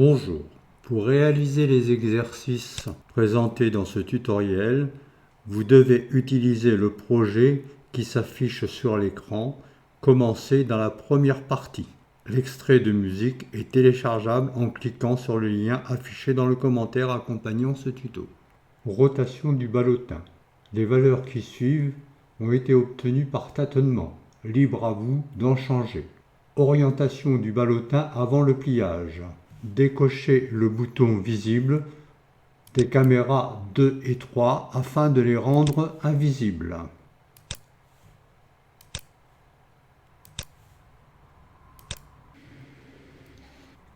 Bonjour, pour réaliser les exercices présentés dans ce tutoriel, vous devez utiliser le projet qui s'affiche sur l'écran, commencé dans la première partie. L'extrait de musique est téléchargeable en cliquant sur le lien affiché dans le commentaire accompagnant ce tuto. Rotation du ballotin. Les valeurs qui suivent ont été obtenues par tâtonnement. Libre à vous d'en changer. Orientation du ballotin avant le pliage. Décochez le bouton visible des caméras 2 et 3 afin de les rendre invisibles.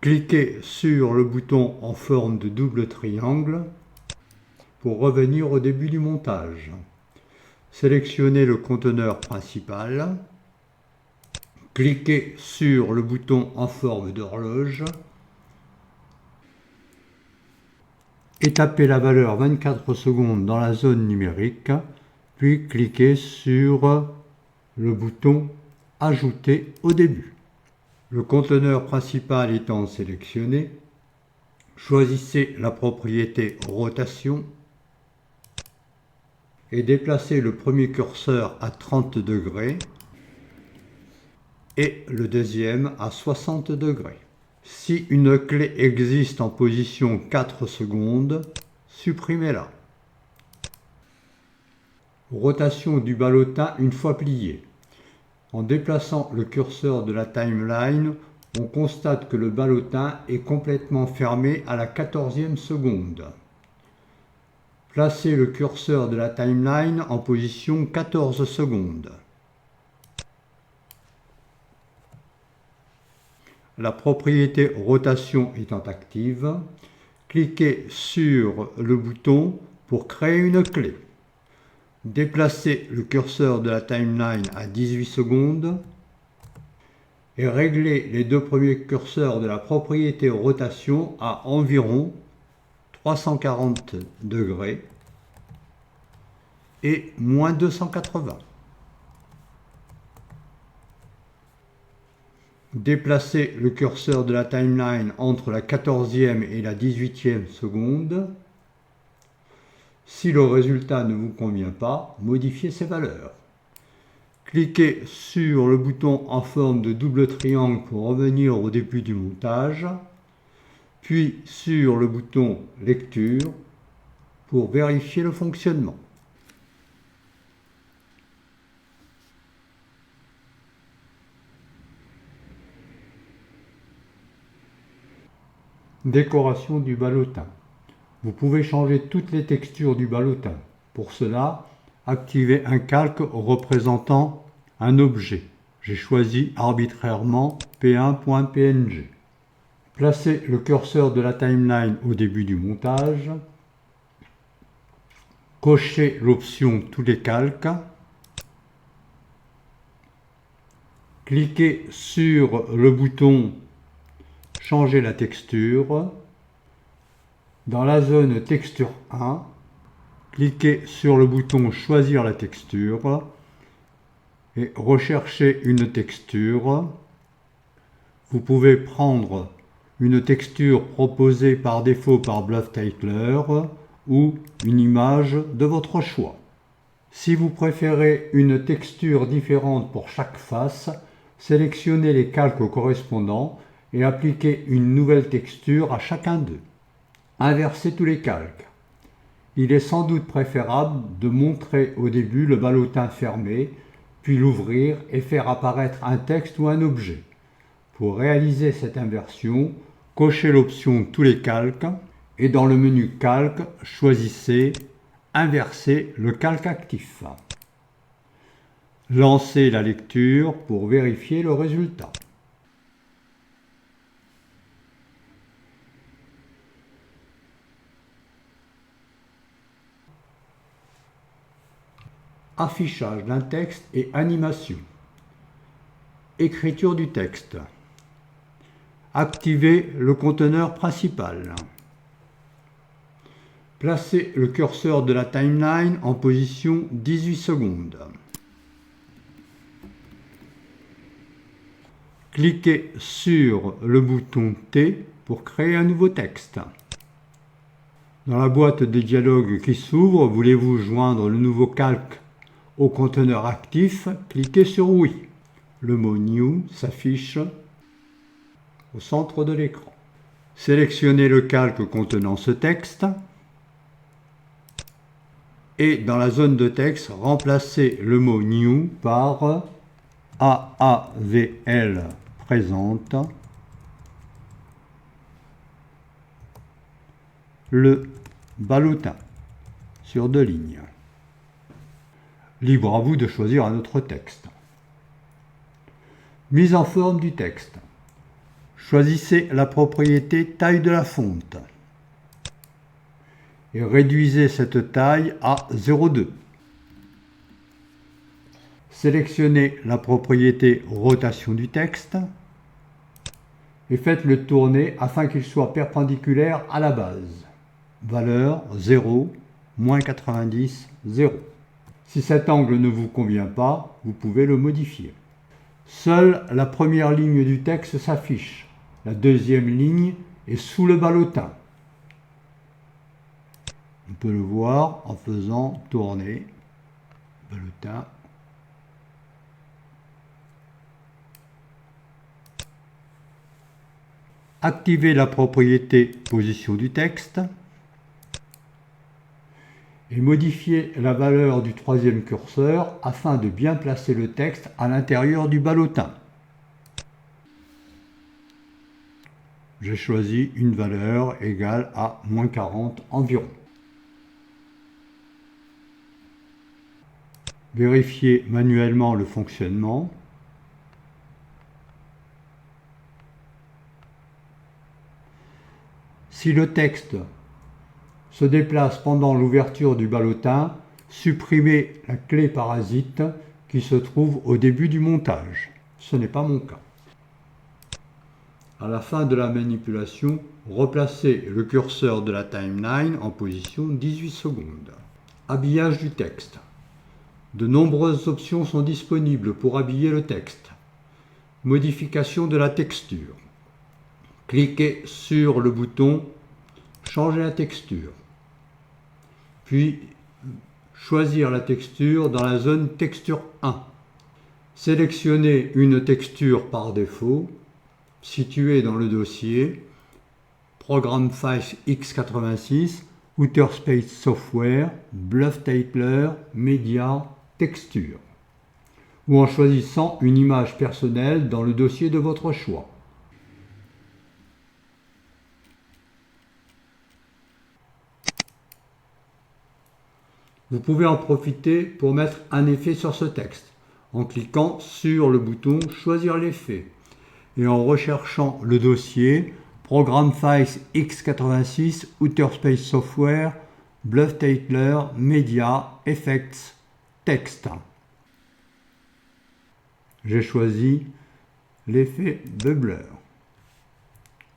Cliquez sur le bouton en forme de double triangle pour revenir au début du montage. Sélectionnez le conteneur principal. Cliquez sur le bouton en forme d'horloge et tapez la valeur 24 secondes dans la zone numérique, puis cliquez sur le bouton Ajouter au début. Le conteneur principal étant sélectionné, choisissez la propriété Rotation et déplacez le premier curseur à 30 degrés et le deuxième à 60 degrés. Si une clé existe en position 4 secondes, supprimez-la. Rotation du ballotin une fois plié. En déplaçant le curseur de la timeline, on constate que le ballotin est complètement fermé à la 14e seconde. Placez le curseur de la timeline en position 14 secondes. La propriété rotation étant active, cliquez sur le bouton pour créer une clé. Déplacez le curseur de la timeline à 18 secondes et réglez les deux premiers curseurs de la propriété rotation à environ 340 degrés et moins 280. Déplacez le curseur de la timeline entre la 14e et la 18e seconde. Si le résultat ne vous convient pas, modifiez ces valeurs. Cliquez sur le bouton en forme de double triangle pour revenir au début du montage, puis sur le bouton Lecture pour vérifier le fonctionnement. Décoration du ballotin. Vous pouvez changer toutes les textures du ballotin. Pour cela, activez un calque représentant un objet. J'ai choisi arbitrairement P1.png. Placez le curseur de la timeline au début du montage. Cochez l'option Tous les calques. Cliquez sur le bouton Changer la texture. Dans la zone texture 1, cliquez sur le bouton Choisir la texture et recherchez une texture. Vous pouvez prendre une texture proposée par défaut par Bluff-Titler ou une image de votre choix. Si vous préférez une texture différente pour chaque face, sélectionnez les calques correspondants et appliquez une nouvelle texture à chacun d'eux. Inversez tous les calques. Il est sans doute préférable de montrer au début le ballotin fermé, puis l'ouvrir et faire apparaître un texte ou un objet. Pour réaliser cette inversion, cochez l'option Tous les calques et dans le menu Calque, choisissez Inverser le calque actif. Lancez la lecture pour vérifier le résultat. Affichage d'un texte et animation. Écriture du texte. Activez le conteneur principal. Placez le curseur de la timeline en position 18 secondes. Cliquez sur le bouton T pour créer un nouveau texte. Dans la boîte de dialogue qui s'ouvre, voulez-vous joindre le nouveau calque au conteneur actif? Cliquez sur oui. Le mot New s'affiche au centre de l'écran. Sélectionnez le calque contenant ce texte et dans la zone de texte, remplacez le mot New par AAVL présente le ballotin sur 2 lignes. Libre à vous de choisir un autre texte. Mise en forme du texte. Choisissez la propriété taille de la fonte et réduisez cette taille à 0,2. Sélectionnez la propriété rotation du texte et faites-le tourner afin qu'il soit perpendiculaire à la base. Valeur 0, moins 90, 0. Si cet angle ne vous convient pas, vous pouvez le modifier. Seule la première ligne du texte s'affiche. La deuxième ligne est sous le ballotin. On peut le voir en faisant tourner le ballotin. Activez la propriété position du texte et modifiez la valeur du troisième curseur afin de bien placer le texte à l'intérieur du ballotin. J'ai choisi une valeur égale à moins 40 environ. Vérifiez manuellement le fonctionnement. Si le texte se déplace pendant l'ouverture du ballotin, supprimez la clé parasite qui se trouve au début du montage. Ce n'est pas mon cas. À la fin de la manipulation, replacez le curseur de la timeline en position 18 secondes. Habillage du texte. De nombreuses options sont disponibles pour habiller le texte. Modification de la texture. Cliquez sur le bouton « Changer la texture ». Puis, choisir la texture dans la zone Texture 1. Sélectionnez une texture par défaut, située dans le dossier Program Files x86, Outerspace Software, Bluff-Titler, Media, Texture, ou en choisissant une image personnelle dans le dossier de votre choix. Vous pouvez en profiter pour mettre un effet sur ce texte, en cliquant sur le bouton « Choisir l'effet » et en recherchant le dossier Program Files x86, Outerspace Software, Bluff-Titler, Media, Effects, Text. J'ai choisi l'effet de blur.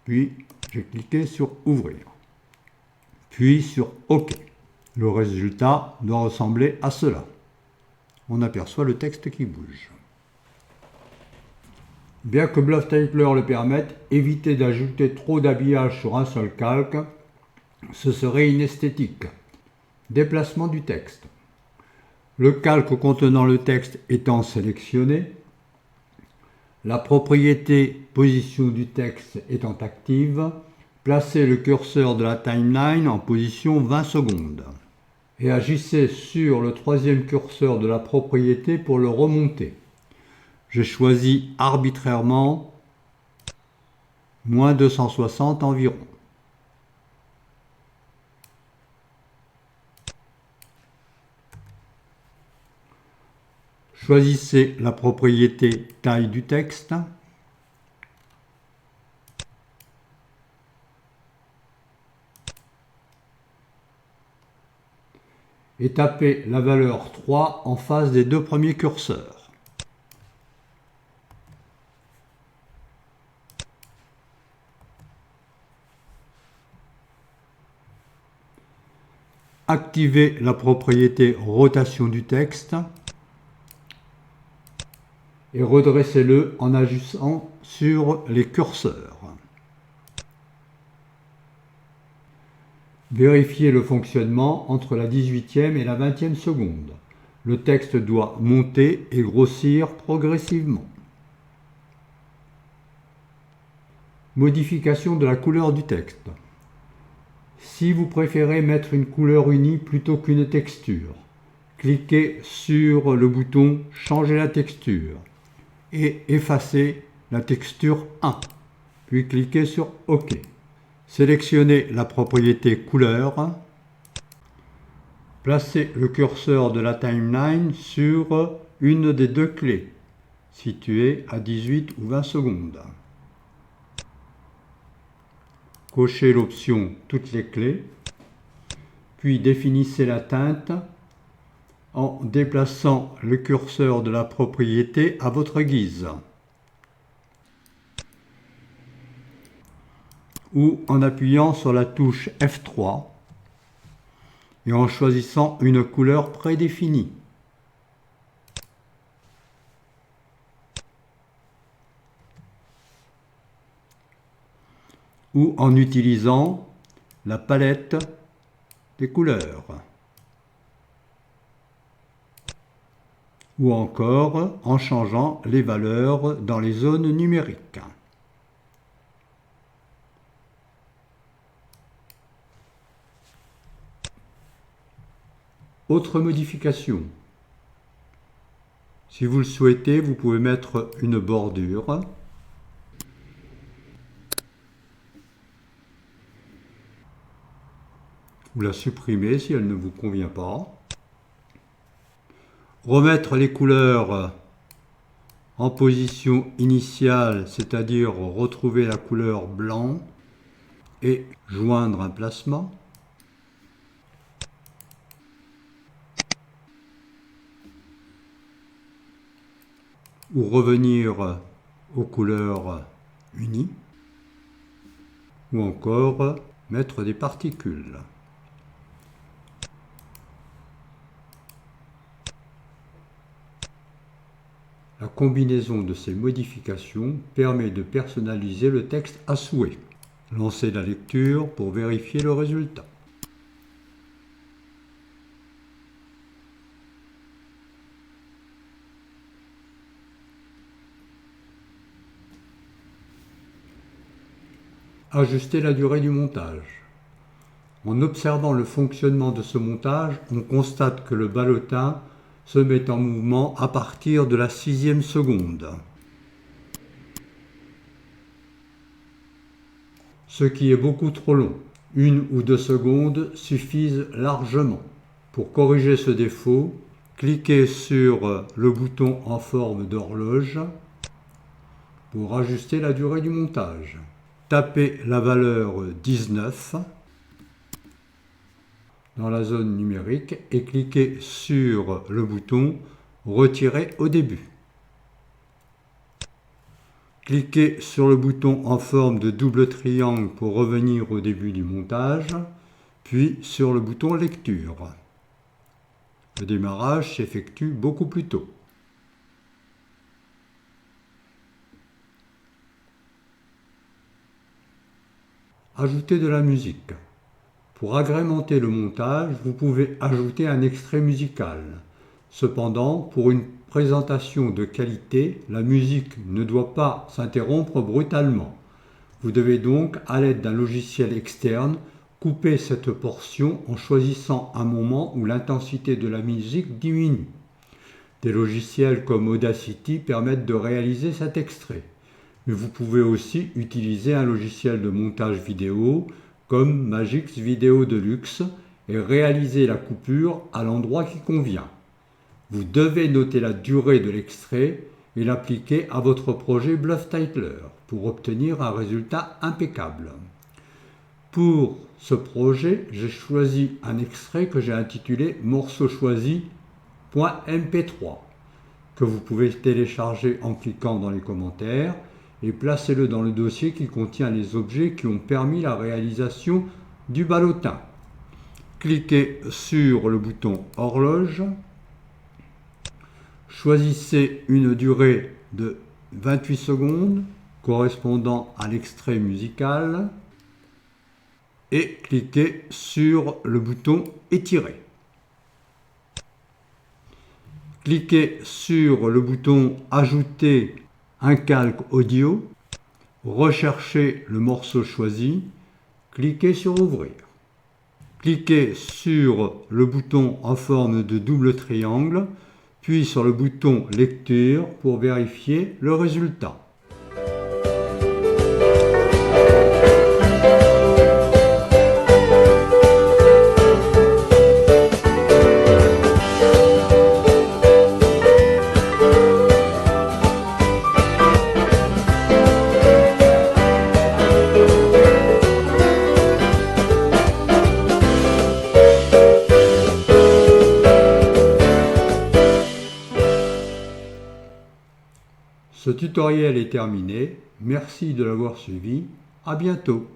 Puis, j'ai cliqué sur « Ouvrir », puis sur « OK ». Le résultat doit ressembler à cela. On aperçoit le texte qui bouge. Bien que Bluff-Titler le permette, évitez d'ajouter trop d'habillage sur un seul calque, ce serait inesthétique. Déplacement du texte. Le calque contenant le texte étant sélectionné, la propriété position du texte étant active, placez le curseur de la timeline en position 20 secondes et agissez sur le troisième curseur de la propriété pour le remonter. J'ai choisi arbitrairement moins 260 environ. Choisissez la propriété taille du texte. Et tapez la valeur 3 en face des deux premiers curseurs. Activez la propriété rotation du texte et redressez-le en agissant sur les curseurs. Vérifiez le fonctionnement entre la 18e et la 20e seconde. Le texte doit monter et grossir progressivement. Modification de la couleur du texte. Si vous préférez mettre une couleur unie plutôt qu'une texture, cliquez sur le bouton « Changer la texture » et effacez la texture 1, puis cliquez sur « OK ». Sélectionnez la propriété couleur, placez le curseur de la timeline sur une des deux clés, située à 18 ou 20 secondes. Cochez l'option « Toutes les clés », puis définissez la teinte en déplaçant le curseur de la propriété à votre guise, ou en appuyant sur la touche F3 et en choisissant une couleur prédéfinie. Ou en utilisant la palette des couleurs. Ou encore en changeant les valeurs dans les zones numériques. Autre modification. Si vous le souhaitez, vous pouvez mettre une bordure. Ou la supprimer si elle ne vous convient pas. Remettre les couleurs en position initiale, c'est-à-dire retrouver la couleur blanc et joindre un placement. Ou revenir aux couleurs unies. Ou encore mettre des particules. La combinaison de ces modifications permet de personnaliser le texte à souhait. Lancez la lecture pour vérifier le résultat. Ajuster la durée du montage. En observant le fonctionnement de ce montage, on constate que le ballotin se met en mouvement à partir de la 6e seconde. Ce qui est beaucoup trop long. 1 ou 2 secondes suffisent largement. Pour corriger ce défaut, cliquez sur le bouton en forme d'horloge pour ajuster la durée du montage. Tapez la valeur 19 dans la zone numérique et cliquez sur le bouton « Retirer au début ». Cliquez sur le bouton en forme de double triangle pour revenir au début du montage, puis sur le bouton « Lecture ». Le démarrage s'effectue beaucoup plus tôt. Ajouter de la musique. Pour agrémenter le montage, vous pouvez ajouter un extrait musical. Cependant, pour une présentation de qualité, la musique ne doit pas s'interrompre brutalement. Vous devez donc, à l'aide d'un logiciel externe, couper cette portion en choisissant un moment où l'intensité de la musique diminue. Des logiciels comme Audacity permettent de réaliser cet extrait. Mais vous pouvez aussi utiliser un logiciel de montage vidéo comme Magix Video Deluxe et réaliser la coupure à l'endroit qui convient. Vous devez noter la durée de l'extrait et l'appliquer à votre projet Bluff Titler pour obtenir un résultat impeccable. Pour ce projet, j'ai choisi un extrait que j'ai intitulé morceau choisi.mp3 que vous pouvez télécharger en cliquant dans les commentaires et placez-le dans le dossier qui contient les objets qui ont permis la réalisation du ballotin. Cliquez sur le bouton horloge, choisissez une durée de 28 secondes correspondant à l'extrait musical et cliquez sur le bouton Étirer. Cliquez sur le bouton Ajouter un calque audio, recherchez le morceau choisi, cliquez sur Ouvrir. Cliquez sur le bouton en forme de double triangle, puis sur le bouton Lecture pour vérifier le résultat. Ce tutoriel est terminé. Merci de l'avoir suivi. À bientôt.